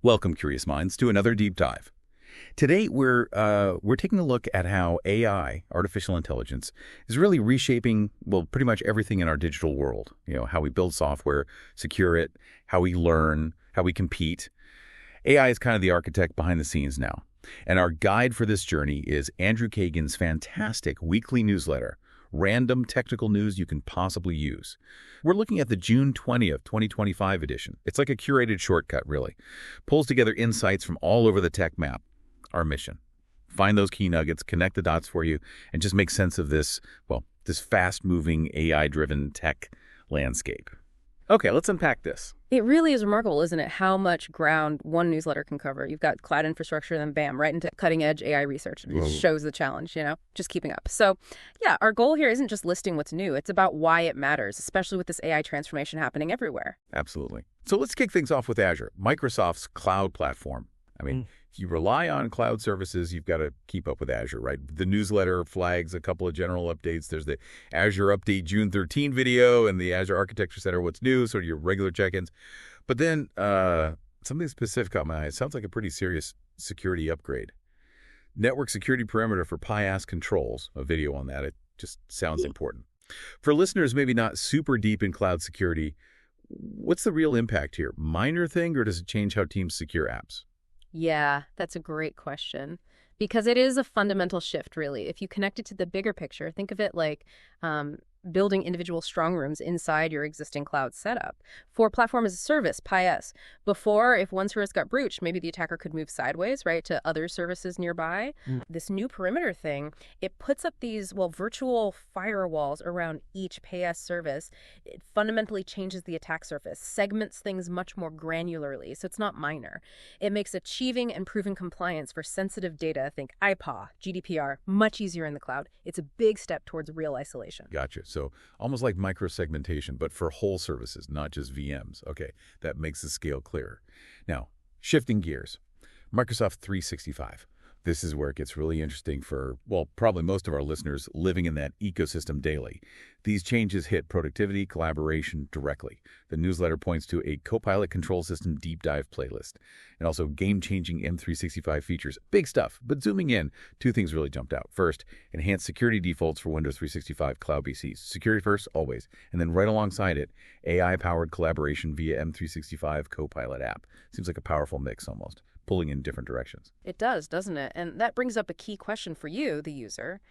Welcome, curious minds, to another deep dive. Today, we're taking a look at how AI, artificial intelligence, is really reshaping, well, pretty much everything in our digital world. How we build software, secure it, how we learn, how we compete. AI is kind of the architect behind the scenes now. And our guide for this journey is Andrew Kagan's fantastic weekly newsletter, Random Technical News You Can Possibly Use. We're looking at the June 20th, 2025 edition. It's like a curated shortcut, really. Pulls together insights from all over the tech map. Our mission: find those key nuggets, connect the dots for you, and just make sense of this fast-moving AI-driven tech landscape. Okay, let's unpack this. It really is remarkable, isn't it, how much ground one newsletter can cover. You've got cloud infrastructure, then bam, right into cutting-edge AI research. It shows the challenge, just keeping up. So, yeah, our goal here isn't just listing what's new. It's about why it matters, especially with this AI transformation happening everywhere. Absolutely. So let's kick things off with Azure, Microsoft's cloud platform. If you rely on cloud services, you've got to keep up with Azure, right? The newsletter flags a couple of general updates. There's the Azure Update June 13 video and the Azure Architecture Center What's New, sort of your regular check-ins. But then something specific caught my eye. It sounds like a pretty serious security upgrade. Network Security Perimeter for PIAS Controls, a video on that. It just sounds important. For listeners maybe not super deep in cloud security, what's the real impact here? Minor thing, or does it change how teams secure apps? Yeah, that's a great question, because it is a fundamental shift, really. If you connect it to the bigger picture, think of it like building individual strong rooms inside your existing cloud setup. For platform as a service, PIAS, before, if one service got breached, maybe the attacker could move sideways, right, to other services nearby. This new perimeter thing, it puts up these, virtual firewalls around each PIAS service. It fundamentally changes the attack surface, segments things much more granularly, so it's not minor. It makes achieving and proving compliance for sensitive data, think IPAW, GDPR, much easier in the cloud. It's a big step towards real isolation. Gotcha. So almost like microsegmentation, but for whole services, not just VMs. Okay, that makes the scale clearer. Now, shifting gears, Microsoft 365. This is where it gets really interesting for, probably most of our listeners living in that ecosystem daily. These changes hit productivity, collaboration directly. The newsletter points to a Copilot control system deep dive playlist and also game-changing M365 features. Big stuff, but zooming in, two things really jumped out. First, enhanced security defaults for Windows 365 cloud PCs. Security first, always. And then right alongside it, AI-powered collaboration via M365 Copilot app. Seems like a powerful mix almost, pulling in different directions. It does, doesn't it? And that brings up a key question for you, the user.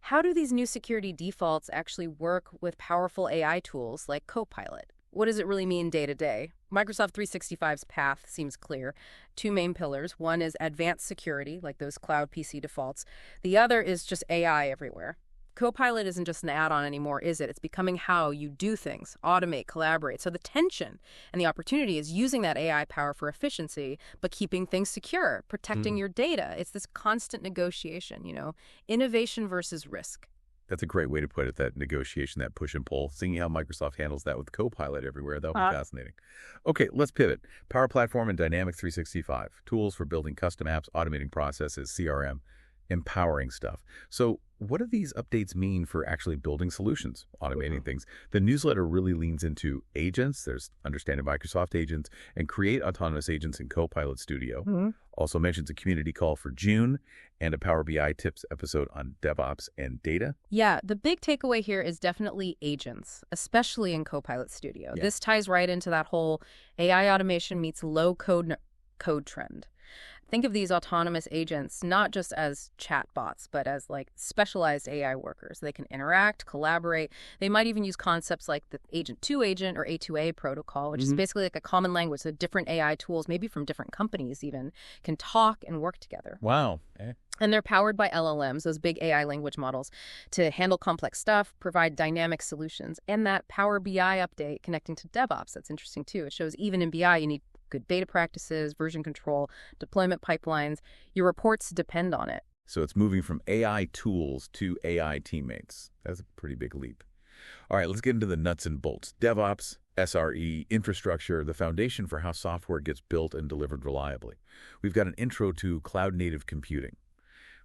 How do these new security defaults actually work with powerful AI tools like Copilot? What does it really mean day to day? Microsoft 365's path seems clear. Two main pillars. One is advanced security, like those cloud PC defaults. The other is just AI everywhere. Copilot isn't just an add-on anymore, is it? It's becoming how you do things, automate, collaborate. So the tension and the opportunity is using that AI power for efficiency, but keeping things secure, protecting your data. It's this constant negotiation, innovation versus risk. That's a great way to put it, that negotiation, that push and pull. Seeing how Microsoft handles that with Copilot everywhere, that'll be fascinating. Okay, let's pivot. Power Platform and Dynamics 365. Tools for building custom apps, automating processes, CRM, empowering stuff. So what do these updates mean for actually building solutions, automating things? The newsletter really leans into agents. There's understanding Microsoft agents and create autonomous agents in Copilot Studio. Also mentions a community call for June and a Power BI tips episode on DevOps and data. Yeah, the big takeaway here is definitely agents, especially in Copilot Studio. Yeah. This ties right into that whole AI automation meets low code trend. Think of these autonomous agents not just as chatbots, but as specialized AI workers. They can interact, collaborate. They might even use concepts like the agent-to-agent or A2A protocol, which is basically like a common language. So different AI tools, maybe from different companies even, can talk and work together. Wow. And they're powered by LLMs, those big AI language models, to handle complex stuff, provide dynamic solutions. And that Power BI update connecting to DevOps, that's interesting too. It shows even in BI you need good data practices, version control, deployment pipelines. Your reports depend on it. So it's moving from AI tools to AI teammates. That's a pretty big leap. All right, let's get into the nuts and bolts. DevOps, SRE, infrastructure, the foundation for how software gets built and delivered reliably. We've got an intro to cloud-native computing.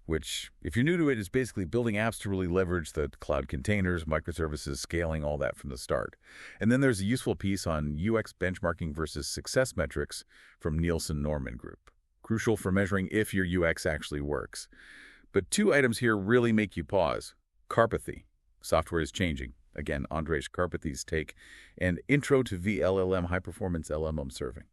which, if you're new to it, is basically building apps to really leverage the cloud containers, microservices, scaling, all that from the start. And then there's a useful piece on UX benchmarking versus success metrics from Nielsen Norman Group, crucial for measuring if your UX actually works. But two items here really make you pause. Carpathy. Software is changing. Again, Andrej Karpathy's take. And Intro to VLLM, high-performance LLM serving.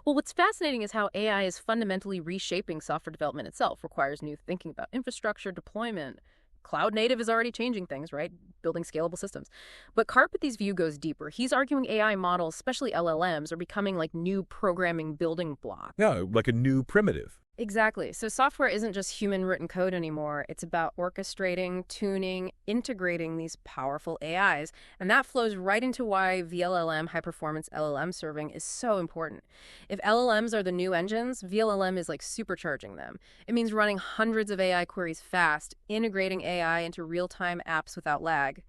Well, what's fascinating is how AI is fundamentally reshaping software development itself. Requires new thinking about infrastructure, deployment. Cloud native is already changing things, right? Building scalable systems. But Karpathy's view goes deeper. He's arguing AI models, especially LLMs, are becoming like new programming building blocks. Yeah, like a new primitive. Exactly. So software isn't just human written code anymore. It's about orchestrating, tuning, integrating these powerful AIs. And that flows right into why VLLM, high performance LLM serving, is so important. If LLMs are the new engines, VLLM is like supercharging them. It means running hundreds of AI queries fast, integrating AI into real-time apps without lag.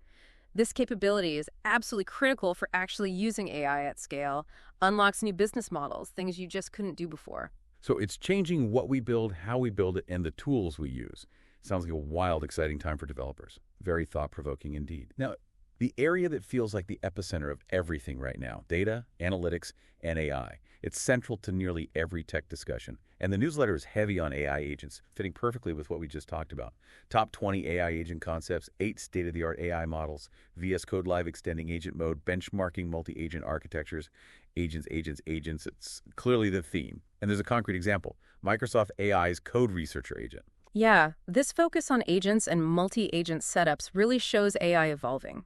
This capability is absolutely critical for actually using AI at scale, unlocks new business models, things you just couldn't do before. So it's changing what we build, how we build it, and the tools we use. Sounds like a wild, exciting time for developers. Very thought-provoking indeed. Now, the area that feels like the epicenter of everything right now, data, analytics, and AI. It's central to nearly every tech discussion. And the newsletter is heavy on AI agents, fitting perfectly with what we just talked about. Top 20 AI agent concepts, 8 state-of-the-art AI models, VS Code Live extending agent mode, benchmarking multi-agent architectures, agents. It's clearly the theme. And there's a concrete example, Microsoft AI's Code Researcher agent. Yeah, this focus on agents and multi-agent setups really shows AI evolving.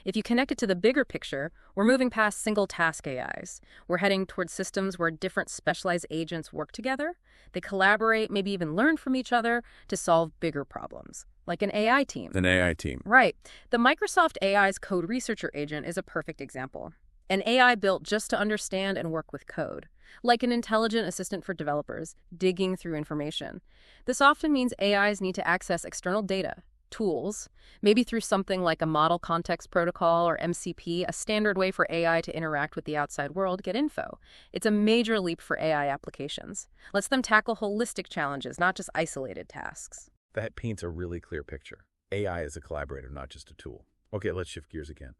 If you connect it to the bigger picture, we're moving past single-task AIs. We're heading towards systems where different specialized agents work together. They collaborate, maybe even learn from each other to solve bigger problems, like an AI team. An AI team. Right. The Microsoft AI's Code Researcher agent is a perfect example. An AI built just to understand and work with code, like an intelligent assistant for developers, digging through information. This often means AIs need to access external data, tools, maybe through something like a Model Context Protocol or MCP, a standard way for AI to interact with the outside world, get info. It's a major leap for AI applications. Lets them tackle holistic challenges, not just isolated tasks. That paints a really clear picture. AI is a collaborator, not just a tool. Okay, let's shift gears again.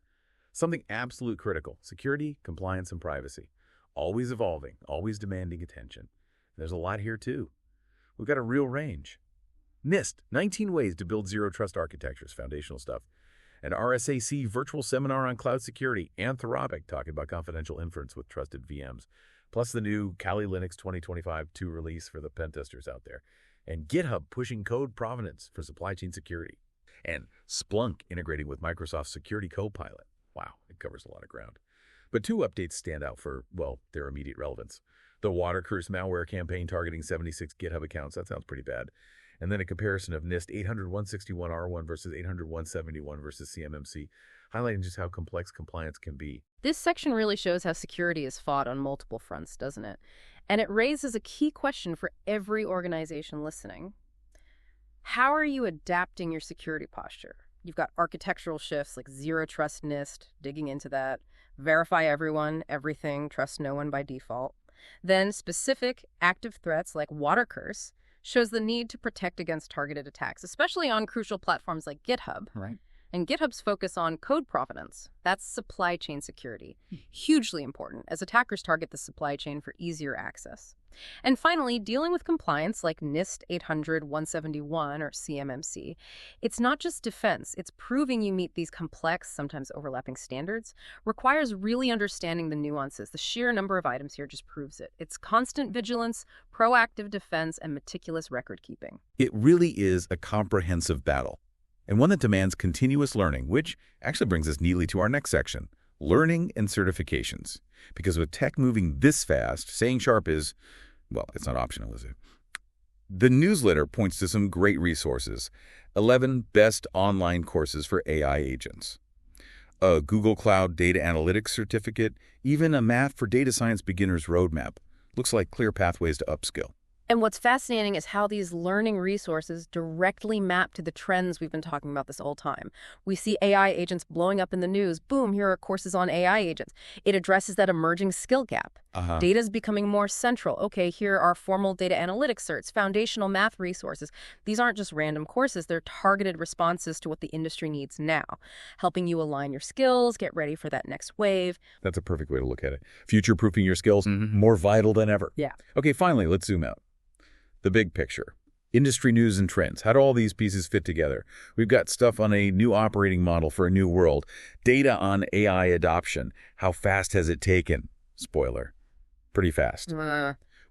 Something absolute critical, security, compliance, and privacy. Always evolving, always demanding attention. There's a lot here too. We've got a real range. NIST, 19 ways to build zero trust architectures, foundational stuff. An RSAC virtual seminar on cloud security. Anthropic talking about confidential inference with trusted VMs. Plus the new Kali Linux 2025 2 release for the pen testers out there. And GitHub pushing code provenance for supply chain security. And Splunk integrating with Microsoft Security Copilot. Wow, it covers a lot of ground. But 2 updates stand out for, well, their immediate relevance. The Watercurse malware campaign targeting 76 GitHub accounts. That sounds pretty bad. And then a comparison of NIST 800-161-R1 versus 800-171 versus CMMC, highlighting just how complex compliance can be. This section really shows how security is fought on multiple fronts, doesn't it? And it raises a key question for every organization listening. How are you adapting your security posture? You've got architectural shifts like zero trust NIST, digging into that, verify everyone, everything, trust no one by default. Then specific active threats like Watercurse shows the need to protect against targeted attacks, especially on crucial platforms like GitHub. Right. And GitHub's focus on code provenance, that's supply chain security. Hugely important, as attackers target the supply chain for easier access. And finally, dealing with compliance like NIST 800-171 or CMMC, it's not just defense, it's proving you meet these complex, sometimes overlapping standards, requires really understanding the nuances. The sheer number of items here just proves it. It's constant vigilance, proactive defense, and meticulous record keeping. It really is a comprehensive battle, and one that demands continuous learning, which actually brings us neatly to our next section, learning and certifications. Because with tech moving this fast, staying sharp is, well, it's not optional, is it? The newsletter points to some great resources. 11 best online courses for AI agents. A Google Cloud Data Analytics certificate, even a Math for Data Science Beginners roadmap. Looks like clear pathways to upskill. And what's fascinating is how these learning resources directly map to the trends we've been talking about this whole time. We see AI agents blowing up in the news. Boom, here are courses on AI agents. It addresses that emerging skill gap. Data is becoming more central. Okay, here are formal data analytics certs, foundational math resources. These aren't just random courses. They're targeted responses to what the industry needs now, helping you align your skills, get ready for that next wave. That's a perfect way to look at it. Future-proofing your skills, more vital than ever. Yeah. Okay, finally, let's zoom out. The big picture. Industry news and trends. How do all these pieces fit together? We've got stuff on a new operating model for a new world. Data on AI adoption. How fast has it taken? Spoiler. Pretty fast.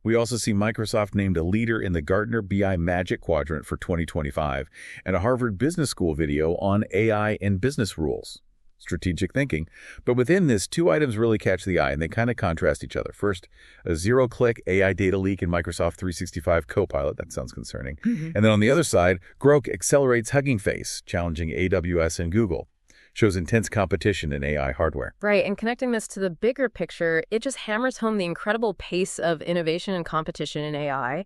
We also see Microsoft named a leader in the Gartner BI Magic Quadrant for 2025 and a Harvard Business School video on AI and business rules. Strategic thinking. But within this, two items really catch the eye, and they kind of contrast each other. First, a zero-click AI data leak in Microsoft 365 Copilot. That sounds concerning. And then on the other side, Grok accelerates Hugging Face, challenging AWS and Google. Shows intense competition in AI hardware. Right, and connecting this to the bigger picture, it just hammers home the incredible pace of innovation and competition in AI,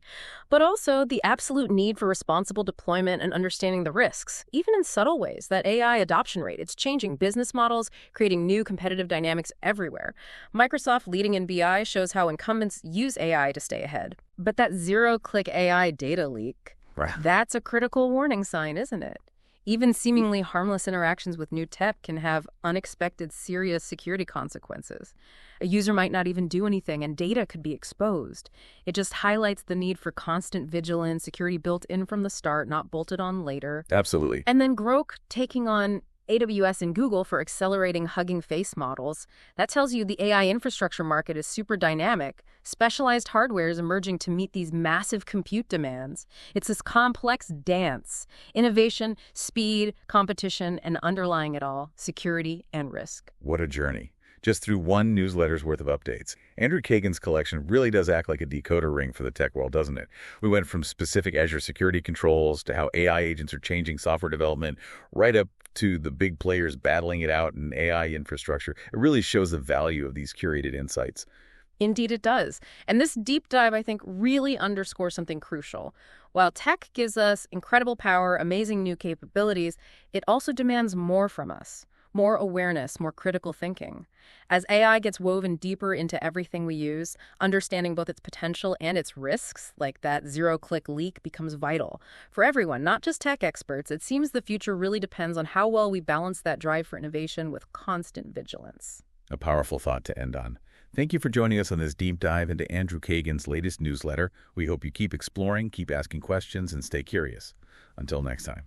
but also the absolute need for responsible deployment and understanding the risks, even in subtle ways. That AI adoption rate, it's changing business models, creating new competitive dynamics everywhere. Microsoft leading in BI shows how incumbents use AI to stay ahead. But that zero-click AI data leak, that's a critical warning sign, isn't it? Even seemingly harmless interactions with new tech can have unexpected, serious security consequences. A user might not even do anything, and data could be exposed. It just highlights the need for constant vigilance, security built in from the start, not bolted on later. Absolutely. And then Grok taking on AWS and Google for accelerating Hugging Face models. That tells you the AI infrastructure market is super dynamic. Specialized hardware is emerging to meet these massive compute demands. It's this complex dance. Innovation, speed, competition, and underlying it all, security and risk. What a journey. Just through one newsletter's worth of updates. Andrew Kagan's collection really does act like a decoder ring for the tech world, doesn't it? We went from specific Azure security controls to how AI agents are changing software development, right up to the big players battling it out in AI infrastructure. It really shows the value of these curated insights. Indeed it does. And this deep dive, I think, really underscores something crucial. While tech gives us incredible power, amazing new capabilities, it also demands more from us. More awareness, more critical thinking. As AI gets woven deeper into everything we use, understanding both its potential and its risks, like that zero-click leak, becomes vital. For everyone, not just tech experts, it seems the future really depends on how well we balance that drive for innovation with constant vigilance. A powerful thought to end on. Thank you for joining us on this deep dive into Andrew Kagan's latest newsletter. We hope you keep exploring, keep asking questions, and stay curious. Until next time.